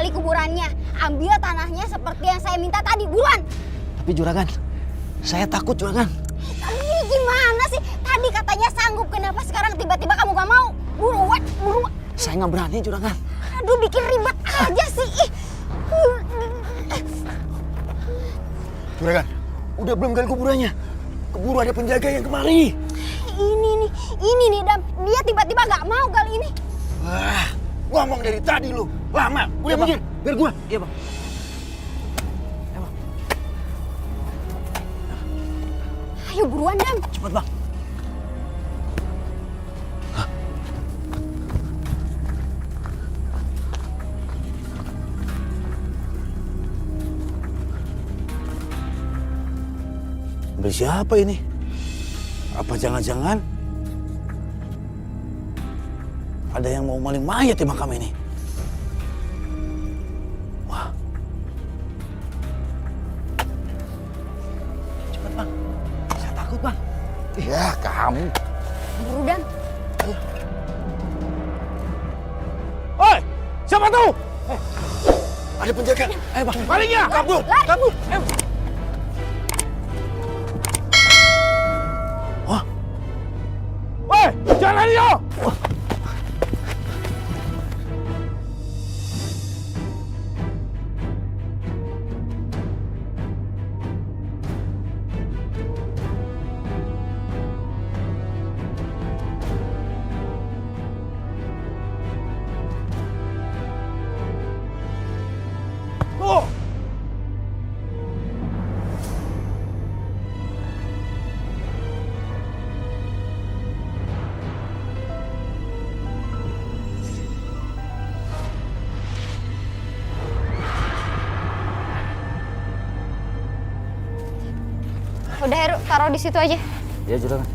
gali kuburannya. Ambil tanahnya seperti yang saya minta tadi, buruan. Tapi juragan, saya takut juragan. Kamu ini gimana sih? Tadi katanya sanggup, kenapa sekarang tiba-tiba kamu gak mau? Buruan, buruan. Saya nggak berani juragan. Aduh, bikin ribet aja sih. Juragan, udah belum gali kuburannya. Keburu ada penjaga yang kemari. Ini nih Dam, dia tiba-tiba gak mau kali ini. Wah, ngomong dari tadi lu. Lama, udah minggir, biar gua. Iya bang. Ayo buruan Dam. Cepat bang. Mobil siapa ini? Apa jangan-jangan ada yang mau maling mayat di makam ini? Wah. Cepat bang, saya takut bang. Ya kamu. Buru Dam. Oi, siapa tuh? Ada penjaga. Ayo bang, malingnya. Kabur, kabur. Ayo. Wah. Woi, jangan lari yo. Udah Heru, taruh di situ aja. Ya juragan.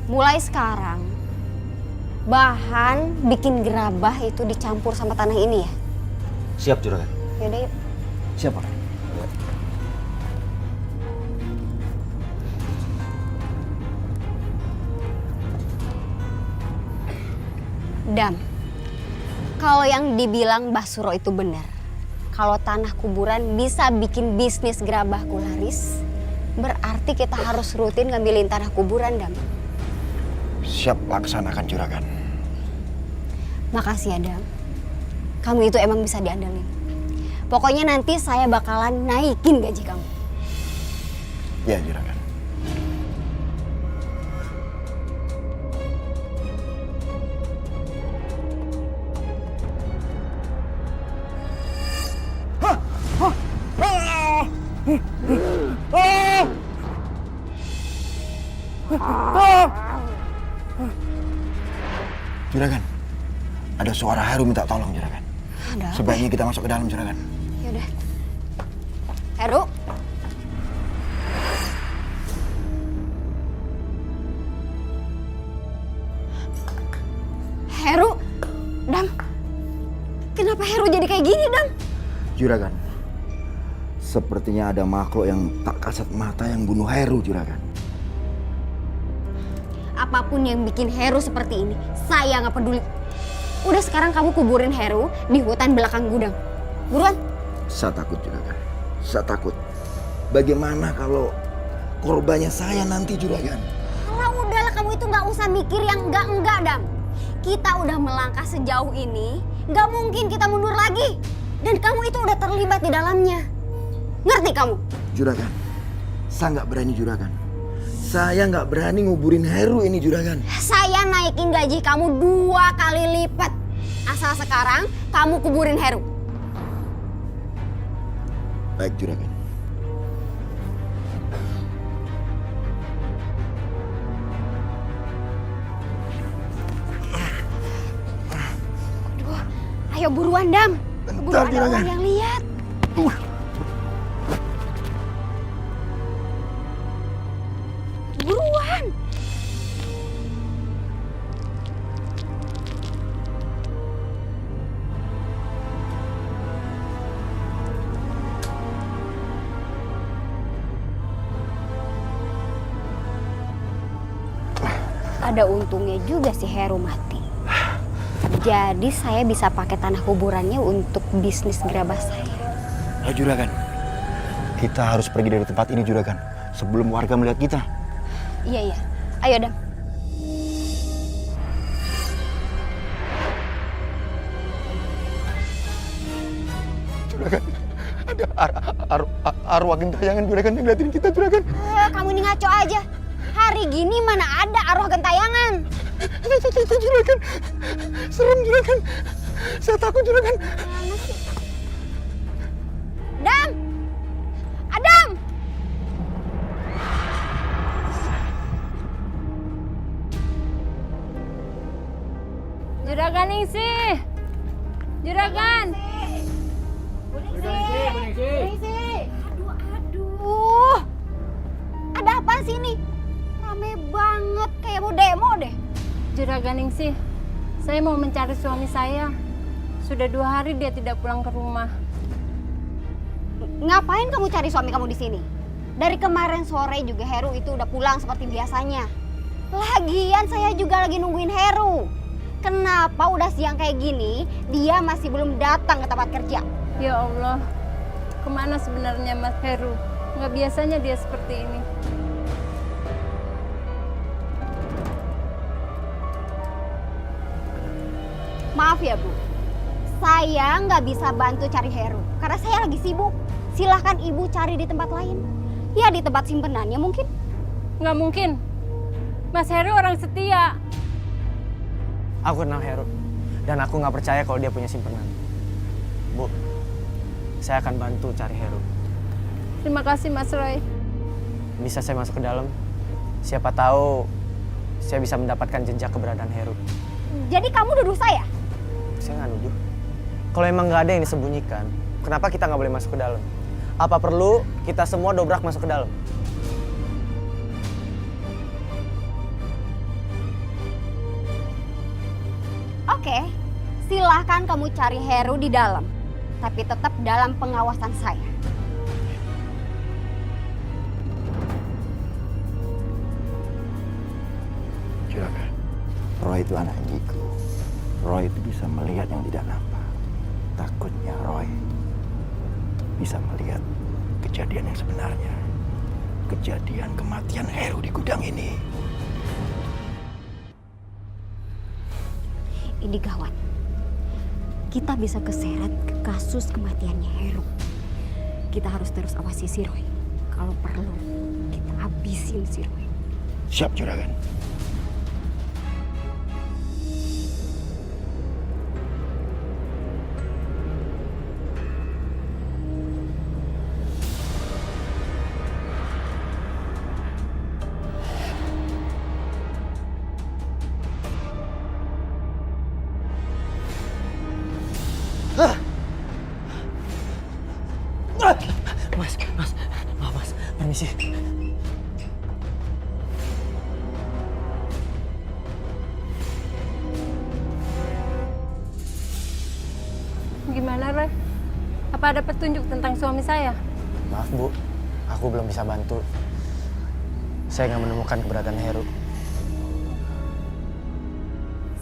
Mulai sekarang, bahan bikin gerabah itu dicampur sama tanah ini ya. Siap juragan. Yaudah yuk. Siap pak. Dam, kalau yang dibilang Mbah Suro itu benar, kalau tanah kuburan bisa bikin bisnis gerabahku laris, berarti kita harus rutin ngambilin tanah kuburan, Dam. Siap laksanakan juragan. Makasih ya, Dam. Kamu itu emang bisa diandalin. Pokoknya nanti saya bakalan naikin gaji kamu. Ya juragan. Juragan, ada suara Heru minta tolong juragan. Ada apa? Sebaiknya kita masuk ke dalam juragan. Yaudah. Heru. Heru. Dam. Kenapa Heru jadi kayak gini, Dam? Juragan, sepertinya ada makhluk yang tak kasat mata yang bunuh Heru juragan. Apapun yang bikin Heru seperti ini, saya nggak peduli. Udah sekarang kamu kuburin Heru di hutan belakang gudang. Buruan. Saya takut juragan. Saya takut. Bagaimana kalau korbannya saya nanti juragan? Kalau udahlah, kamu itu nggak usah mikir yang enggak, Dam. Kita udah melangkah sejauh ini, nggak mungkin kita mundur lagi. Dan kamu itu udah terlibat di dalamnya. Ngerti kamu? Juragan, saya nggak berani juragan. Saya nggak berani nguburin Heru ini juragan. Saya naikin gaji kamu 2 kali lipat. Asal sekarang kamu kuburin Heru. Baik juragan. Aduh, ayo buruan, Dam. Keburu Bentar, ada juragan. orang yang lihat. Buruan. Ada untungnya juga si Heru mati. Jadi saya bisa pakai tanah kuburannya untuk bisnis gerabah saya. Ayo Juragan, kita harus pergi dari tempat ini Juragan, sebelum warga melihat kita. Iya. Ayo, Dam. Juragan, ada arwah gentayangan Juragan yang ngeliatin kita Juragan. Kamu ini ngaco aja. Hari gini mana ada arwah gentayangan. Itu Juragan, serem Juragan. Saya takut Juragan. Dam! Adam! Juragan Ningsih! Juragan! Aduh. Ada apa sih ini? Rame banget, kayak mau demo deh. Juragan Ningsih, saya mau mencari suami saya. Sudah 2 hari dia tidak pulang ke rumah. Ngapain kamu cari suami kamu di sini? Dari kemarin sore juga Heru itu udah pulang seperti biasanya. Lagian saya juga lagi nungguin Heru. Kenapa udah siang kayak gini, dia masih belum datang ke tempat kerja? Ya Allah, kemana sebenarnya Mas Heru? Nggak biasanya dia seperti ini. Maaf ya Bu, saya nggak bisa bantu cari Heru karena saya lagi sibuk. Silahkan Ibu cari di tempat lain. Ya di tempat simpenannya mungkin. Nggak mungkin. Mas Heru orang setia. Aku kenal Heru, dan aku nggak percaya kalau dia punya simpenan. Bu, saya akan bantu cari Heru. Terima kasih Mas Roy. Bisa saya masuk ke dalam? Siapa tahu saya bisa mendapatkan jejak keberadaan Heru. Jadi kamu nuduh saya? Saya nggak nuduh. Kalau emang nggak ada yang disembunyikan, kenapa kita nggak boleh masuk ke dalam? Apa perlu kita semua dobrak masuk ke dalam? Oke, silahkan kamu cari Heru di dalam. Tapi tetap dalam pengawasan saya. Juragan, Roy itu anak indigo. Roy itu bisa melihat yang tidak nampak. Takutnya Roy bisa melihat kejadian yang sebenarnya. Kejadian kematian Heru di gudang ini. Ini gawat. Kita bisa keseret ke kasus kematiannya Heru. Kita harus terus awasi si Roy. Kalau perlu, kita habisin si Roy. Siap Juragan. Maaf mas, permisi. Gimana Roy? Apa ada petunjuk tentang suami saya? Maaf Bu, aku belum bisa bantu. Saya nggak menemukan keberadaan Heru.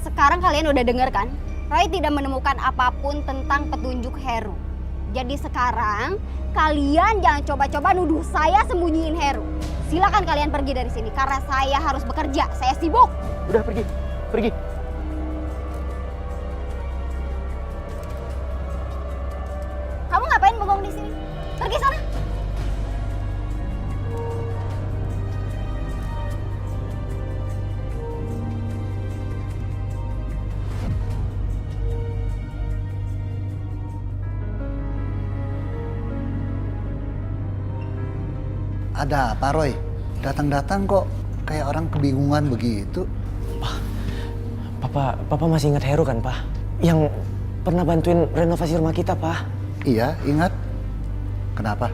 Sekarang kalian udah denger kan? Roy tidak menemukan apapun tentang petunjuk Heru. Jadi sekarang kalian jangan coba-coba nuduh saya sembunyiin Heru. Silakan kalian pergi dari sini karena saya harus bekerja. Saya sibuk. Udah pergi. Kamu ngapain bengong di sini? Pergi sana. Ada apa Roy? Datang-datang kok kayak orang kebingungan begitu. Papa masih ingat Heru kan, Pak? Yang pernah bantuin renovasi rumah kita, Pak? Iya, ingat. Kenapa?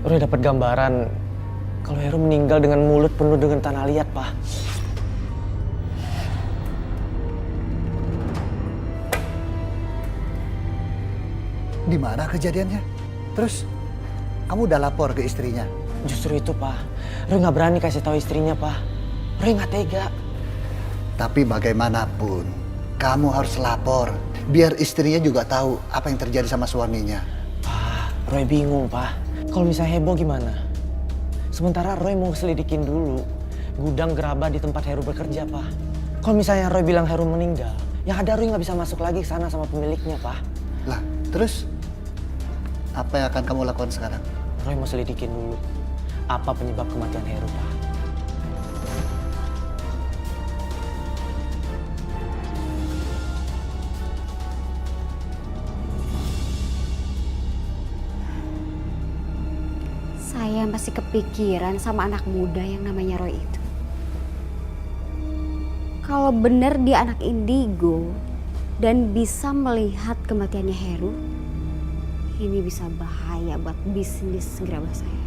Roy dapat gambaran kalau Heru meninggal dengan mulut penuh dengan tanah liat, Pak. Di mana kejadiannya? Terus kamu udah lapor ke istrinya? Justru itu, Pak. Roy nggak berani kasih tahu istrinya, Pak. Roy nggak tega. Tapi bagaimanapun, Kamu harus lapor, biar istrinya juga tahu apa yang terjadi sama suaminya. Pak, Roy bingung, Pak. Kalau misalnya heboh gimana? Sementara Roy mau selidikin dulu gudang gerabah di tempat Heru bekerja, Pak. Kalau misalnya Roy bilang Heru meninggal, yang ada Roy nggak bisa masuk lagi ke sana sama pemiliknya, Pak. Lah, terus apa yang akan kamu lakukan sekarang? Roy mau selidikin dulu apa penyebab kematian Heru, Pak. Saya masih kepikiran sama anak muda yang namanya Roy itu. Kalau benar dia anak indigo dan bisa melihat kematiannya Heru, ini bisa bahaya buat bisnis gerabah saya.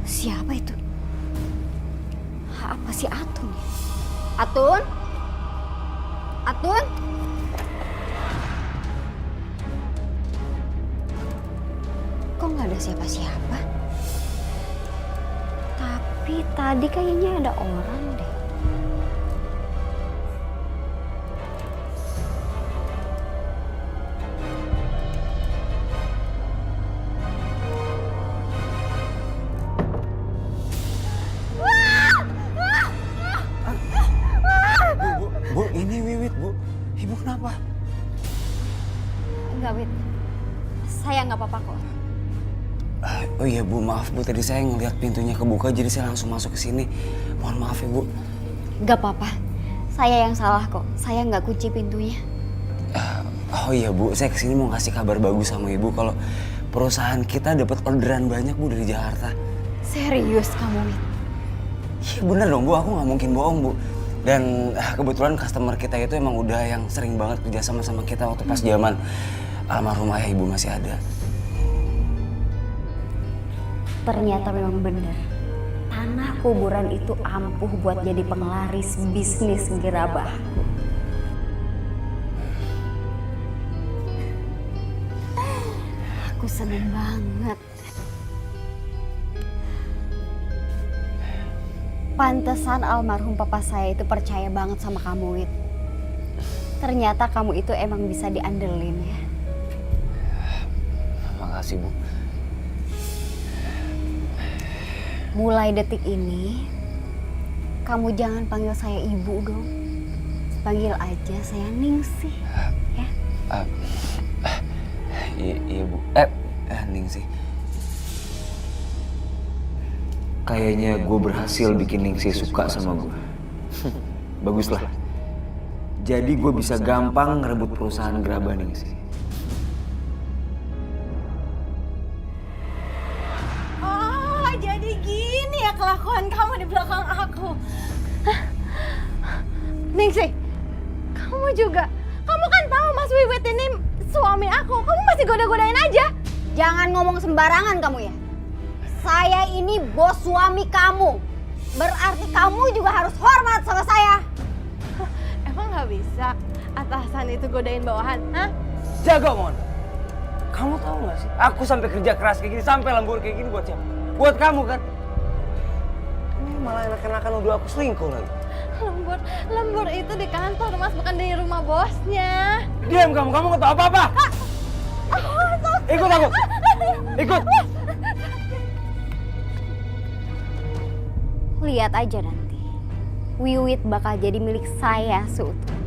Siapa itu? Apa si Atun ya? Atun? Atun? Kok nggak ada siapa-siapa? Tapi tadi kayaknya ada orang deh. Bu, ini Wiwit, Bu. Ibu kenapa? Enggak, Wit. Saya nggak apa-apa kok. Oh iya Bu, maaf Bu, tadi saya ngeliat pintunya kebuka jadi saya langsung masuk ke sini. Mohon maaf ya Bu. Nggak apa-apa. Saya yang salah kok. Saya nggak kunci pintunya. Oh iya Bu, saya kesini mau kasih kabar bagus sama Ibu kalau perusahaan kita dapat orderan banyak Bu dari Jakarta. Serius kamu, Wit? Iya bener dong Bu, aku nggak mungkin bohong Bu. Dan kebetulan customer kita itu emang udah yang sering banget kerja sama kita waktu pas zaman almarhum ayah Ibu masih ada. Ternyata memang benar. Tanah kuburan itu ampuh buat jadi penglaris bisnis gerabah. Aku seneng banget. Pantesan almarhum papa saya itu percaya banget sama kamu, Wit. Ternyata kamu itu emang bisa diandelin ya. Makasih Bu. Mulai detik ini, kamu jangan panggil saya ibu dong. Panggil aja saya Ningsih, ya. Iya Bu. Ningsih. Kayaknya gue berhasil bikin Ningsih suka sama gue. Baguslah. Jadi gue bisa gampang ngerebut perusahaan gerabah Ningsih. Oh, jadi gini ya kelakuan kamu di belakang aku. Ningsih, kamu juga. Kamu kan tahu Mas Wiwit ini suami aku. Kamu masih goda-godain aja. Jangan ngomong sembarangan kamu ya. Saya ini bos suami kamu. Berarti kamu juga harus hormat sama saya. Emang nggak bisa atasan itu godain bawahan, hah? Jaga Mon. Kamu tahu gak sih? Aku sampai kerja keras kayak gini, sampai lembur kayak gini buat siapa? Buat kamu kan? Ini malah enak-enakan nuduh aku selingkuh lagi. Lembur itu di kantor Mas, bukan di rumah bosnya. Diam kamu gak tahu apa-apa. Ikut aku. Ikut. Lihat aja nanti. Wiwit bakal jadi milik saya seutuhnya.